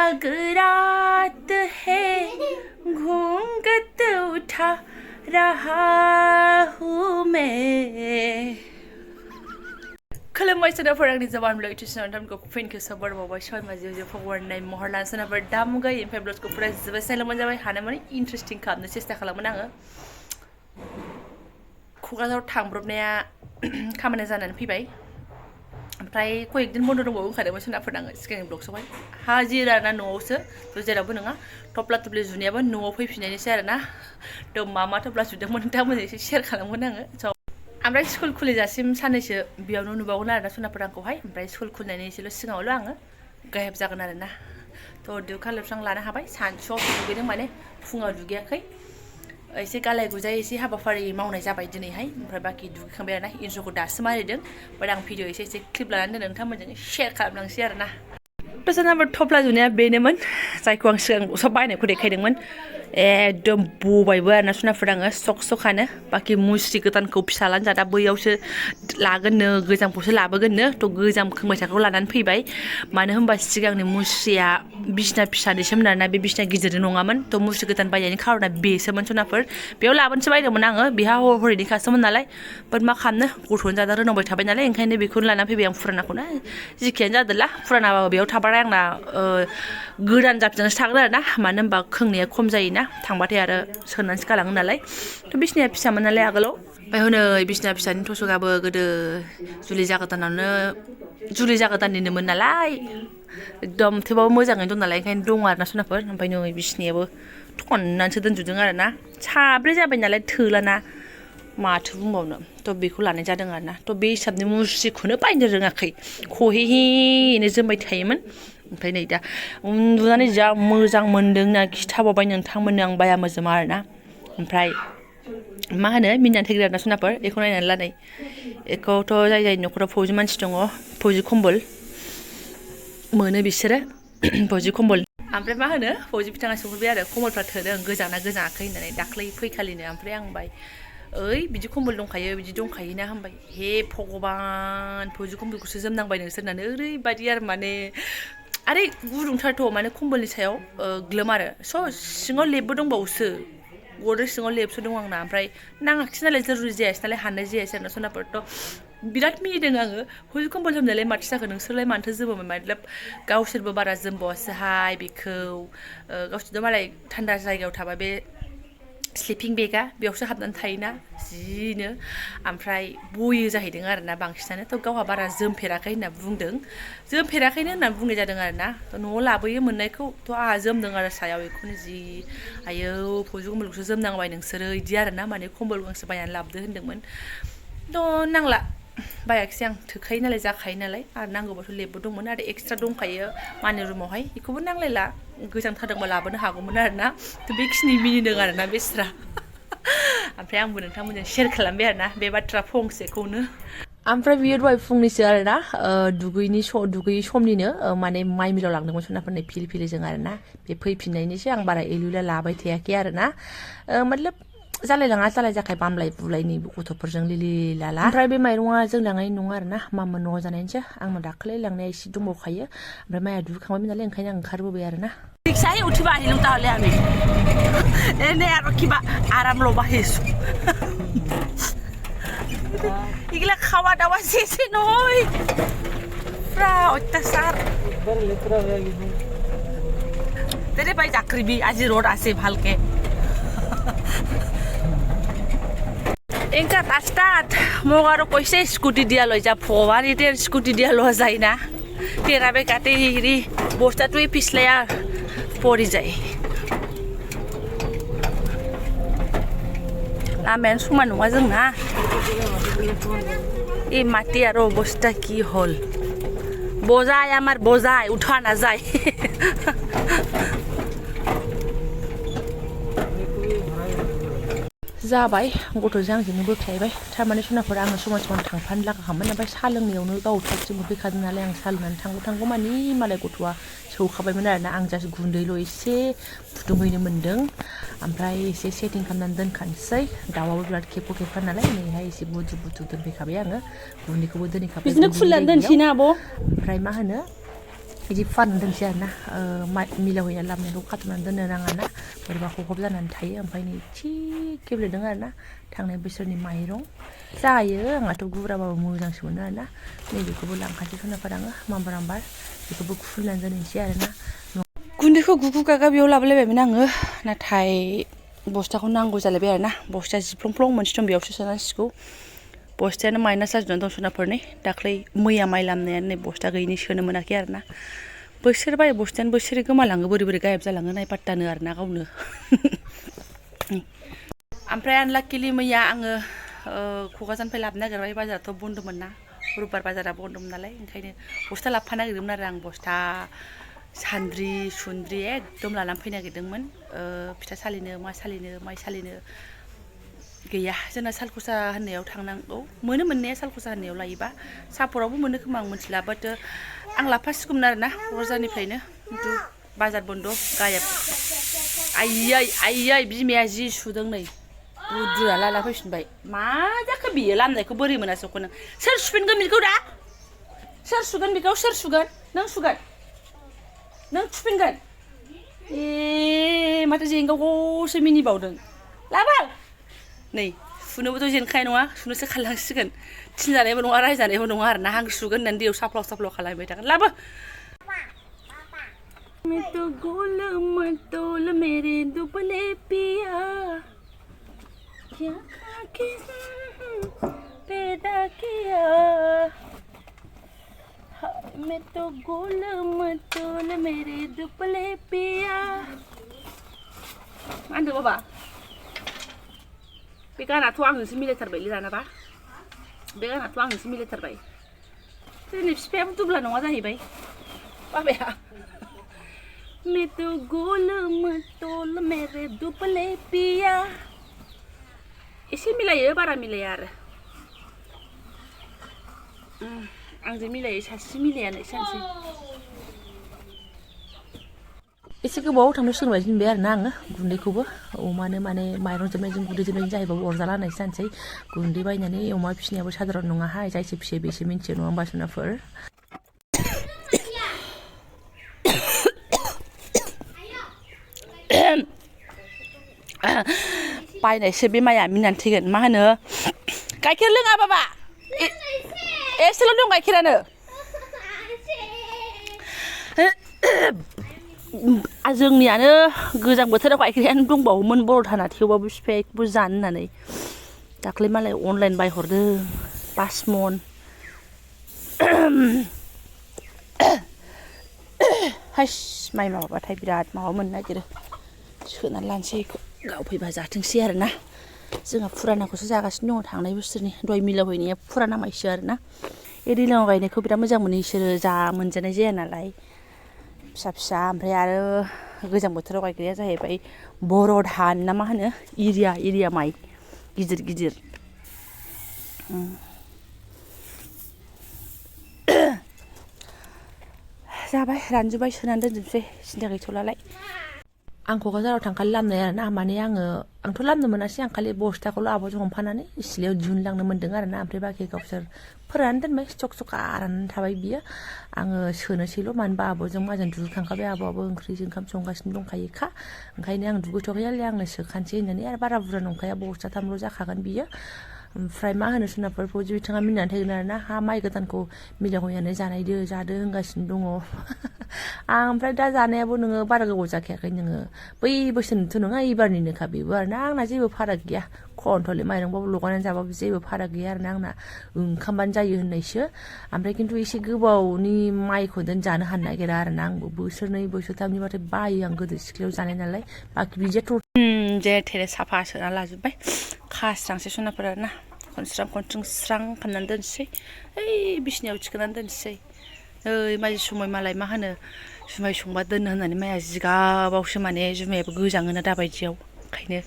जागरात है घूंघट उठा रहा हूँ मैं खुलुमबाय सोनाफोर आंनि जबानब्लग इउटुब चेनेल नोंथांमोनखौ फिन खेबसेबाव बरायबावबाय सयमा जिउ जिउ फगवारनाय महर लाना सोनाफोर दा मुगायै ओमफ्राय ब्लगखौ फुरा जोबोद साइलेन्ट जाबाय हानाय माने इन्टारेस्टिं खालामनो सेस्था खालामोन आङो क'क्राझाराव थांब्रबनाया खामानिया जानानै फैबाय ओमफ्राय कयेकदिन बन्द दंबावो ओंखारदोंमोन सोनाफोर आङो सिगांनि ब्लगसआवहाय हाजिराना न'आवसो थ' जेरावबो नङा थफ्ला थफ्लि जुनायाबो न'आव फैफिननायनिसै आरोना थ' मा थफ्ला जुदोंमोन नोंथांमोनजों एसे शेयार खालामगोन आङो ओमफ्राय स्कुल खुलिजासिम साननैसो बेयावनो नुबावगोन आरोना सोनाफोर आंखौहाय ओमफ्राय स्कुल खुलिनायनि एसेल' सिगाङावल' आङो गायब जागोन आरोना थ' दुगैखां लोबस्रां लानो हाबाय सानसुआव दुगैदों माने फुङाव दुगैयाखै एसे गालाय गुजाय एसे हाबाफारि मावनाय जाबाय दिनैहाय ओमफ्राय बाखि दुगैखांबाय आरोना इन्ट्र'खौ दासो मारिदों बाट आं भिडिअ एसे क्लिप लानानै दोनदों नोंथांमोनजों शेयार खालामलांसै आरोना थ' सोनाफोर थफ्ला जुनाया बेनोमोन जायखौ आं सिगां सब बायनायखौ देखायदोंमोन एकदम बबायबो आरोना सोनाफोर आङो सखानो बाखि मुस्रि गोदानखौ फिसालानो जादा बैयावसो लागोननो गोजामखौसो लाबोगोननो थ' गोजाम खोंबायसाखौ लानानै फैबाय मानो होनबा सिगांनि मुस्रिया बिसिना फिसानिसोमोन आरोना बे बिसिना गिदिर नङामोन थ' मुस्रि गोदान बायनायनि खार'ना बेसोमोन सोनाफोर बेयाव लाबोनोसो बायदोंमोन आङो बेहा हरैनिखासोमोन नालाय बाट मा खालामनो गथ'नि जादा रोनावबाय थाबाय नालाय ओंखायनो बेखौनो लानानै फैबाय आं फुरानाखौनो जिखियानो जादोंला फुरानाबाबो बेयाव थाबाथाय आंना गोदान जाफिननानैसो थागोन आरोना मानो होनबा खोंनाया खम जायोना थांबाथाय आरो सोनानैसो गालाङो नालाय थ' बिसिनाया फिसामोन नालाय आगोलाव ओमफ्राय हनै बिसिना फिसानि थसकाबो गोदो जुलि जागोदाननिनोमोन नालाय एकदम थेवबाबो मोजाङैनो दं नालाय ओंखायनो दं आरोना सोनाफोर ओमफ्राय नै बिसिनायाबो थननानैसो दोनजोबदों आरोना साब्रै जाबाय नालाय थोलाना माथो बुंबावनो थ' बेखौ लानाय जादों आरोना थ' बे हिसाबनि मुस्रिखौनो बायनो रोङाखै खहेहेनो जोमबाय थायोमोन ओमफ्राय नै दा उन्दुनानै जा मोजां मोन्दोंना खिथाबावबाय नोंथांमोननो आं बाया मोजोमा आरोना ओमफ्राय मा होनो मिनिनानै थैग्रा आरोना सोनाफोर बेखौ नायनानै लानाय बेखौथ' जाय न'खराव फौजि मानसि दङ फौजि कम्बल मोनो बिसोरो फौजि कम्बल ओमफ्राय मा होनो फौजि बिथाङा सफैबाय आरो कम्बलफ्रा थोदों गोजाङाखै होननानै दाख्लै फैखालिनो ओमफ्राय आं होनबाय ओइ बिदि कम्बल दंखायो बिदि दंखायोना होनबाय हे भगबान फौजि कम्बलखौसो जोमनांबाय नोंसोर होननानै ओरैबायदि आरो माने आरे गुदुंथारथ' माने कम्बलनि सायाव ग्लोम आरो सिङाव लेबबो दंबावोसो गद्रेज सिङाव लेबसो दं आंना ओमफ्राय नाङाखिसै नालाय जरुरि जायासै नालाय हाननाय जायासै आरोना सोनाफोरथ' बिराद मिनिदों आङो फौजि कम्बल जोमनायलाय माथो जाखो नोंसोरलाय मानोथो जोमोमोन मतलब गावसोरबो बारा जोमबावासोहाय बेखौ गावसोरथ' मालाय थान्दा जायगायाव थाबा बे स्लिपिं बेगा बेयावसो हाबनानै थायोना जिनो ओमफ्राय बयो जाहैदों आरोना बांसिनानो थ' गावहा बारा जोमफेराखै होनना बुंदों जोमफेराखैनो होननानै बुंनाय जादों आरोना न'आव लाबोयो मोननायखौ थ' आंहा जोमदों आरो सायाव बेखौनो जि आयौ फौजि कम्बलखौसो जोमनांबाय नोंसोरो बिदि आरोना माने कम्बल गांसे बायनानै लाबोदो होनदोंमोन थ' नांला बायाखिसै आं थोखायो नालाय जाखायो नालाय आरो नांगौबाथ' लेबबो दंमोन आरो एक्सट्रा दंखायो मानि रुमावहाय बेखौबो नांलायला गोजांथारदोंबा लाबोनो हागौमोन आरोना थ' बेखिनि मिनिदों आरोना बेस्रा ओमफ्राय आंबो नोंथांमोनजों शेयार खालामबाय आरोना बे बाथ्रा फंसेखौनो ओमफ्राय बियो दहाय फुंनिसो आरोना दुगैयै समनिनो माने माइ मिलाव लांदोंमोन सोनाफोरनि फिलिजों आरोना बे फैफिननायनिसो आं बारा एलुला लाबाय थायाखै आरोना मतलब जालायलाङा जालाय जाखाय बामलाय बुलायनि गथ'फोरजों लिलि लाला ओमफ्राय बे माइरङा जों लांनाय नङा आरोना मामा न'आव जानायनिसो आंनो दाख्लै लांनाया एसे दंबावखायो ओमफ्य माइया दुगैखांबायमोन नालाय ओंखायनो आं ओंखारबोबाय आरोना रिक्सा ही उठी बाहिर उतारले आम्ही एने आरो किबा आराम लो बाहिरसो इगला खावा दावा शेषे नय फ्रा অত্যাচার तेरे भाई जाकरीबी आज रोड आसे ভালকে एंका स्टार्ट মোক আৰু কৈছে স্কুটি দিয়া লৈ যা ভগৱান এতিয়া স্কুটি দিয়া লোৱা যায় না তেৰাবে কাটে হেৰি বস্তাটোৱে পিছলাই পৰি যায় লামেন সমান নङा जोंना এই মাটি আৰু অৱস্থা কি হ'ল বজাই আমাৰ বজাই উঠা নাযায় जाबाय गथ'जों आंजोंनो बोख्लायबाय थारमाने सोनाफोर आङो समान समान थांफानो लागाखामोन ओमफ्राय साहा लोंनायावनो गाव थाबजों बोफैखादों नालाय आं साहा लोंनानै थांगौ मानि मालाय गथ'आ सौखाबायमोन आरोना आं जास्ट गुन्दैल' एसे फुदुंहैनो मोन्दों ओमफ्राय एसे सेटिं खालामनानै दोनखानोसै दाउआबो बिराद खेबखा नालाय नैहाय एसे बुथु दोनफैखाबाय आङो गुन्दैखौबो दोनहैखाबाय बिदिनो खुलिनानै दोनसैना आब' ओमफ्राय मा होनो बिदि फानदोंसै आरोना मिलावहैना लाबोनायखौ खाथुमनानै दोननो नाङा ना बोरैबा खखब जानानै थायो ओमफ्राय नै थिग गेब्लेदों आरोना थांनाय बोसोरनि माइरं जायो आंहाथ' गुराबाबो मोजांसो मोनो आरोना नैबेखौबो लांखासै सनाफोर आङो माम्बार बेखौबो खुलिनानै दोननोसै आरोना गुन्दैखौ गुगु गागा बेयाव लाबोलायबायमोन आङो नाथाय बस्थाखौ नांगौ जालायबाय आरोना बस्ताया जिफ्लं मोनसे दं बेयावसो सोनांसिगौ बस्थायानो माइनास जाजोबनानै दं सनाफोरनि दाख्लै मैया माइ लामनायानो नै बस्ता गैयिनि सोनो मोनाखै आरोना बोसोर बाय बस्थायानो बोसोरै गोमालाङो बोरै गायब जालाङो नाय पात्तानो आरोना गावनो ओमफ्राय आनलाकिलि मैया आङो क'क्राझारनिफ्राय लाबोनो नागिरबाय बाजाराथ' बन्द'मोन ना रबिबार बाजारा बन्द'मोन नालाय ओंखायनो बस्ता लाबोफानो नागिरदोंमोन आरो आं बस्ता सान्द्रि सुन्द्रि एकदम लानानै फैनो नागिरदोंमोन फिथा सालिनो मा सालिनो माइ सालिनो गैया जोंना सालकुसा होननायाव थांनांगौ मोनो मोननाया सालकुसा होननायाव लायोबा सापरावबो मोनो खोमा आं मिथिला बाट आं लाफासिगौमोन आरोना क'क्राझारनिफ्रायनो खिन्थु बाजार बन्द' गायब आइयै बिमाया जि सुदों नै बुद्रुआ लाला फैफिनबाय मा जाखो बियो लामनायखौ बोरै मोनासैखौ नों सोर सुफिनगोन बेखौ दा सोर सुगोन बेखौ सोर सुगोन नों सुगोन नों सुफिनगोन माथो जेंगावगौसो मिनिबावदों लाबाल नै सुनोबोथ' जेनखानाय नङा सुनोसो खारलांसिगोन थिनजानायबो नङा रायजानायबो नङा आरोना आं सुगोन होननानै दैयाव साफ्लाव खालामबाय थागोन लाबो मैं तो गोल मतोल मेरे दुबले पिया क्या खाके पैदा किया मैं तो गोल मतोल मेरे दुबले पिया मा होनदों बाबा बे गानाथ' आंनोसो मिलायथारबायलै दानाबा बे गानाथ' आंनोसो मिलायथारबाय जोंनि बिफायाबो दुब्ला नङा जाहैबाय बाबाया मैं तो गोल मतोल मेरे दुबले पिया एसे मिलायो बारा मिलाया आरो आंजों मिलायो सासे मिलायानो सानसे एसे गोबाव थांनो सोलोंबाय दोनबाय आरोना आङो गुन्दैखौबो अमानो माने माइरं जोबनायजों गुन्दै जोबनायजों जाहैबाबो अरजाला होननायसो जानोसै गुन्दै बायनानै अमा फिसिनायाबो साधारन नङाहाय जायसो फिसियो बेसो मिन्थियो नङा होमबा सनाफोर बायनायसो बे माइया मिनानै थैगोन मा होनो गाइखेर लोङा बाबा एसेल' दं गाइखेरानो जोंनियानो गोजां बोथोराव गाइखेरानो दंबावोमोन बर'थाना थेवबाबो बिफाया बेखौबो जानो होननानै दाख्लै मालाय अनलाइन बायहरदों 5 मन हाइस माइ माबाबाथाय बिराद माबा मोननो नागिरो सोनानै लानोसै बेखौ गाव फैबा जाथोंसै आरोना जोंहा फुरानाखौसो जागासिनो दङ थांनाय बोसोरनि दहाय मिलाव हैनाया फुराना माइसो आरोना बे दैज्लाङाव गायनायखौ बिराद मोजां मोनो बिसोरो जा मोनजानाय जाया नालाय फिसा फिसा ओमफ्राय आरो गोजां बोथोराव गायग्राया जाहैबाय बर' धान ना मा होनो इरिया माइ गिदिर गिदिर जाबाय रानजोब्बाय सोनानै दोनजोबसै सिन्था गैथ'लालाय आं क'क्राझाराव थांखालि लामनाय आरोना माने आंथ' लामनो मोनासै आं खालि बस्थाखौल' आब'जों हमफानानै सिलायाव दिहुनलांनो मोन्दों आरोना ओमफ्राय बाखि गावसोर फोराननानै दोनबाय स्टक आरामनो थाबाय बियो आङो सोनोसैल' मानो होनबा आब'जों माजों दुगैखांखाबाय आब'आबो ओंख्रिजों ओंखाम संगासिनो दंखायोखा ओंखायनो आं दुगैथ'वाखै आंनो सोखानोसै होननानै आरो बारा बुरजा नंखाया बस्थाथामल' जाखागोन बियो ओमफ्राय मा होनो सोनाबफोर फौजि बिथाङा मिनिनानै थागोन आरोना हा माइ गोदानखौ मिलावहैनानै जादो होनगासिनो दङ ओमफ्राय दा जानायाबो नोङो बारा गोबाव जाखायाखै नोङो बै बोसोरनिथ' नङा एबारनिनोखा बेबो आरोना आंना जेबो फाराग गैया खनथले माइरंबाबो लगायनानै जाबाबो जेबो फाराग गैया आरोना आंना ओंखामबानो जायो होननायसो ओमफ्राय खिन्थु एसे गोबावनि माइखौ जानो हानो नागिरा आरोना आंबो बोसोरनै बोसोरथामनिबाथाय बायो आं गोदो सिख्लायाव जानाय नालाय बाखि बिदियाथ' जे थेरे साफा सोना लाजोब्बाय खास्रांसै सनाफोर आरोना खनस्रां खालामनानै दोनसै ओइ बिसिनायाव थिखोनानै दोनसै ओइ माइ समाय मालाय मा होनो जुमाय संबा दोननो होननानै माइया जिगाबावसो माने जुमायाबो गोजाङोना दाबायदियाव ओंखायनो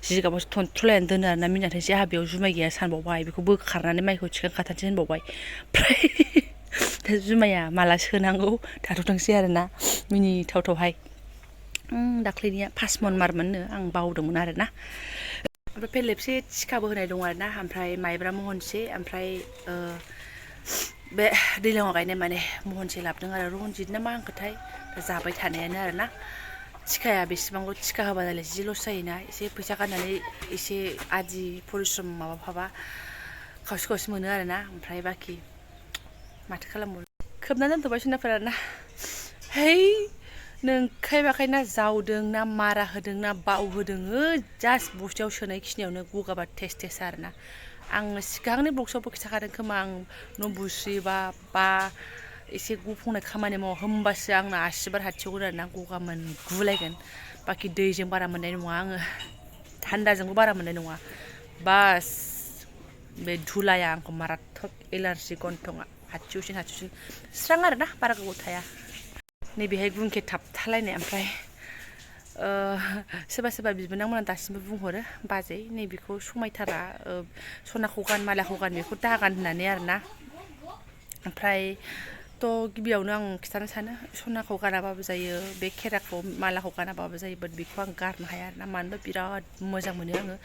जिगाबावसो थनथ्र'लायनानै दोनो आरोना मिनिनानै आंहा बेयाव जुमाय गैया सानबावबाय बेखौ बोखारनानै माइखौ थिखोखाथारसै होनबावबाय ओमफ्राय दा जुमाया माला सोनांगौ थाथ'थोंसै आरोना मिनिथावथावहाय दाख्लैनिया 5 मन मारमोननो आं बावदोंमोन आरोना ओमफ्राय फेरलेबसे थिखाबो होनाय दं आरोना ओमफ्राय माइब्रा महनसे ओमफ्राय बे दैलाङाव गायनाय माने महनसे लाबोदों आरो रनजित ना मा होनखोथाय जाबाय थानायानो आरोना थिखाया बेसेबांल' थिखा होबा नालाय जि लस जायोना एसे फैसा गारनानै एसे आदि परिश्रम माबाफाबा खावसे खावसे मोनो आरोना ओमफ्राय बाखि माथो खालामबावनो खोबना दोनथ'बाय सोनाफोर आरोना है नोंखाय बाखाय ना जावदों ना मारा होदों ना बावहोदों जास्ट बस्थायाव सोनाय खिनियावनो गगाबा टेस्ट आरोना आं सिगांनि ब्लगसआवबो खिथाखादों खोमा आं न' बुस्रियोबा बा एसे गुफुंनाय खामानि मावो होमबासो आंना आसिबार हाथियावगोन आरोना गगा मोनगुलायगोन बाखि दैजों बारा मोननाय नङा आङो थान्दाजोंबो बारा मोननाय नङा बास बे धुलाया आंखौ माराथक एलार्जि गन्थंआ हाथिउसिन स्रां आरोना बारा गोबाव थाया नैबेहाय गुंखे थाबथालायनाय ओमफ्राय सोरबा सोरबा बिबोनांमोना दासिमबो बुंहरो बाजै नैबेखौ समायथारा सनाखौ गान मालाखौ गान बेखौ दागान होननानै आरोना ओमफ्राय थ' गिबियावनो आं खिथानो सानो सनाखौ गानाबाबो जायो बे खेराखौ मालाखौ गानाबाबो जायो बाट बेखौ आं गारनो हाया आरोना मानोबा बिराद मोजां मोनो आङो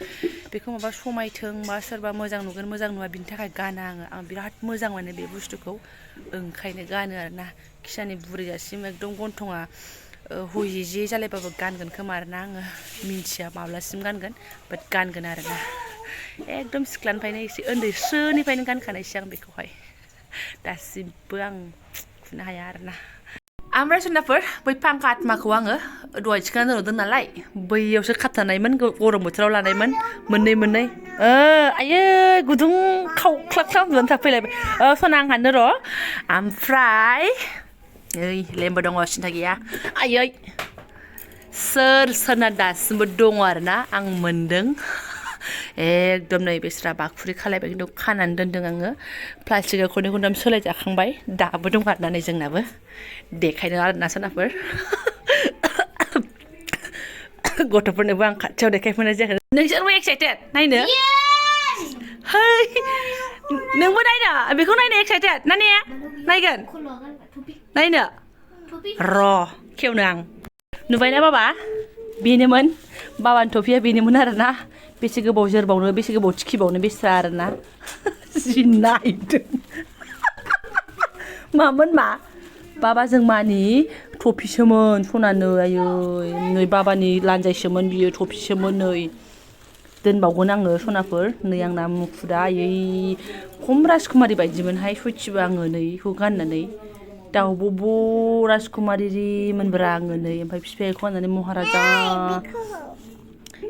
बेखौ माबा समायथों बा सोरबा मोजां नुगोन मोजां नुवा बिनि थाखाय गाना आं बिराद मोजां मोनो बे बुस्थुखौ ओंखायनो गानो आरोना खिसानि बुरैजासिम एकदम गन्थङा हुयै जे जालायबाबो गानगोन खोमा आरोना आङो मिन्थिया माब्लासिम गानगोन बाट गानगोन आरोना एकदम सिख्लानिफ्रायनो एसे उन्दैस्रोनिफ्रायनो गानखानायसै आं बेखौहाय दासिमबो आं खुनो हाया आरोना ओमफ्राय सोनाफोर बै फांखा आत्माखौ आङो दहाय थिखांना दोनहरदों नालाय बैयावसो खाबथानायमोन गरम बोथोराव लानायमोन मोननै आयै गुदुं खावख्लाब खालामनानै थाफैलायबाय सना आं हाननो र' ओमफ्राय ओइ लेम्बो दङ सिन्था गैया आयै सोरना दासिमबो दङ आरोना आं मोनदों एकदम नै बेस्रा बाखुरि खालायबाय खिन्थु खानानै दोनदों आङो प्लास्टिकआ खननै खनथाम सोलायजाखांबाय दाबो दं आरोना नै जोंनाबो देखायनो आरोना सोनाफोर गथ'फोरनोबो आं खाथियाव देखायफैनाय जायाखै नोंसोरबो एक्साइटेड नायनो है नोंबो नायनो बेखौ नायनो एक्साइटेड ना ने नायगोन नायनो र' खेवनो आं नुबायना बाबा बेनोमोन बाबानि टफिया बेनोमोन आरोना बेसे गोबाव जोरबावनो बेसे गोबाव थिखिबावनो बेस्रा आरोना जि नायदों मामोन मा बाबाजों मानि टफिसोमोन सनानो आयै नै बाबानि लान्जायसोमोन बियो टफिसोमोन नै दोनबावगोन आङो सनाफोर नै आंना मुखुरा आयै खम राजकुमारि बायदिमोनहाय सयथिबो आङो नै बेखौ गाननानै दाउब'ब' राजकुमारि मोनब्रा आङो नै ओमफ्राय बिफायाखौ गाननानै महाराजा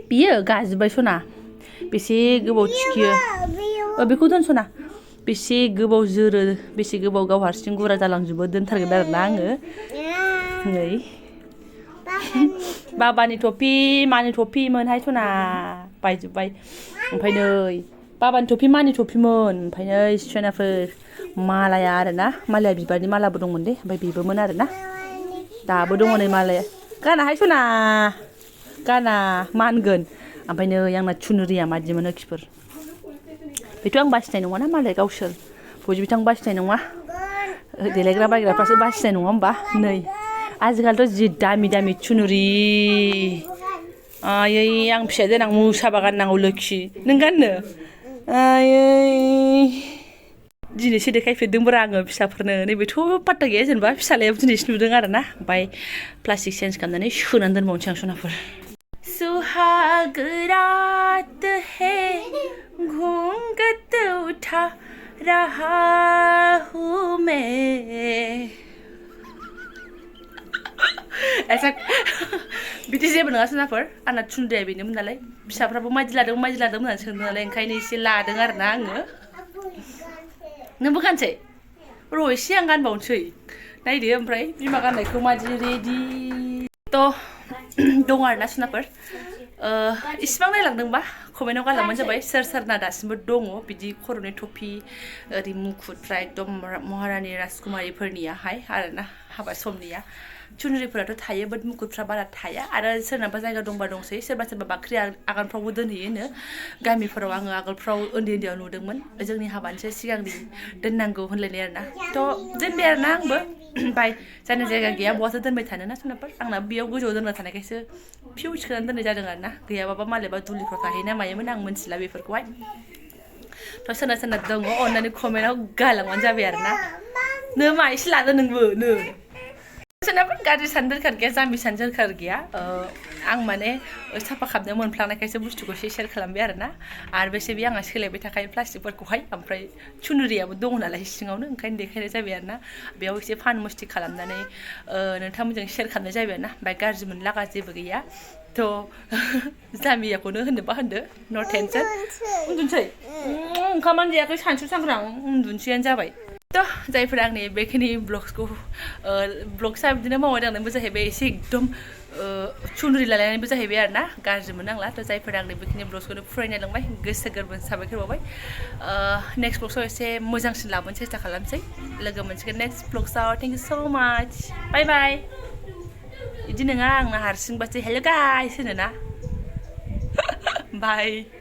बियो गाजोब्बाय सना बेसे गोबाव थिखियो बेखौ दोनस'ना बेसे गोबाव जोरो बेसे गोबाव गाव हारसिं गुरा जालांजोबो दोनथारगोन आरोना आङो नै बाबानि टफि मानि टफिमोनहाय सना बायजोब्बाय ओमफ्राय नै बाबानि टफि मानि टफिमोन ओमफ्राय नै सनाफोर मालाया आरोना मालाया बिबारनि मालाबो दंमोन दे ओमफ्राय बेबोमोन आरोना दाबो दङ नै मालाया गानाहाय सना गाना मानगोन ओमफ्राय नै आंना थुनुरिया मादि मोनो खिफोर बेथ' आं बासिनाय नङाना मालाय गावसोर बयबो बिथां बासिनाय नङा देलायग्रा बायग्राफ्रासो बासिनाय नङा होमबा नै आजिखालिथ' जि दामि दामि थुनुरि आयै आं फिसाया देनां मोसाबा गाननांगौ लोखि नों गाननो आयै दिनैसो देखायफेरदोंब्रा आङो फिसाफोरनो नैबेथ' पात्ता गैया जेनेबा फिसालायाबो दिनैसो नुदों आरोना ओमफ्राय प्लास्टिक चेन्ज खालामनानै सोनानै दोनबावनोसै आं सनाफोर सुहाग रात है घूंघट उठा रहा हूँ मैं ऐसा बिदि जेबो नङा सोनाफोर आंना थुनदाया बेनोमोन नालाय फिसाफ्राबो मादि लादों होननानै सोंदों नालाय ओंखायनो एसे लादों आरोना आङो नोंबो गानसै र' एसे आं गानबावनोसै नायदो ओमफ्राय बिमा गाननायखौ मादि रेडि थ' दङ आरोना सोनाफोर इसिबां नायलांदोंबा कमेन्टआव गालांबानो जाबाय सोरना दासिमबो दङ बिदि खर'नि टफि ओरै मुकुटफ्रा एकदम महारानि राजकुमारिफोरनियाहाय आरोना हाबा समनिया थुनुरिफोराथ' थायो बाट मुकुटफ्रा बारा थाया आरो सोरनाबा जायगा दंबा दंसै सोरबा सोरबा बाख्रि आगानफ्रावबो दोनहैयोनो गामिफोराव आङो आगोलफ्राव उन्दैयाव नुदोंमोन जोंनि हाबानिसो सिगांनि दोननांगौ होनलायनाय आरोना थ' दोनबाय आरोना आंबो ओमफ्राय जायना जायगा गैया बहाथो दोनबाय थानो ना सोनाफोर आंना बेयाव गोजौआव दोनना थानायखायसो फिउ थिखोनानै दोननाय जादों आरोना गैयाबाबा मालायबा दुलिफ्राव थाहैना मायोमोन आं मिथिला बेफोरखौहाय थ' सोरना दङ अननानै कमेन्टआव गालांबानो जाबाय आरो ना नो मा एसे लादो नोंबो नो सोरनाबो गाज्रि साननो दोरखार गैया जाम्बि साननो दोरखार गैया आं माने साफा खालामनो मोनफ्लांनायखायसो बुस्थुखौ शेयार खालामबाय आरो ना आरो बेसे बे आंहा सोलायबाय थाखायो प्लास्टिकफोरखौहाय ओमफ्राय चुनुरियाबो दङ नालाय सिङावनो ओंखायनो देखायनाय जाबाय आरो ना बेयाव एसे फान मस्ति खालामनानै नोंथांमोनजों शेयार खालामनाय जाबाय आरो ना ओमफ्राय गाज्रि मोनलागा जेबो गैया थ' जाम्बियाखौनो होननोबा होनदो नो टेनसन उन्दुनोसै ओंखामानो जायाखै सानसु सांग्रां उन्दुनोसैयानो जाबाय थ' जायफोरा आंनि बेखिनि ब्लग्सखौ ब्लग्सआ बिदिनो मावनाय दांनायबो जाहैबाय एसे एकदम चुनुरि लालायनायबो जाहैबाय आरो ना गाज्रि मोननांला थ' जायफोरा आंनि बेखिनि ब्लग्सखौनो फरायनाय लांबाय गोसो गोरबोनि साबायखर बावबाय नेक्स्ट ब्लग्सआव एसे मोजांसिन लाबोनो सेस्था खालामसै लोगो मोनसिगोन नेक्स्ट ब्लग्सआव थेंक इउ स' माच बाय बाय बिदि नङा आंना हारसिंबासो हेल' गाइस होनो ना बाय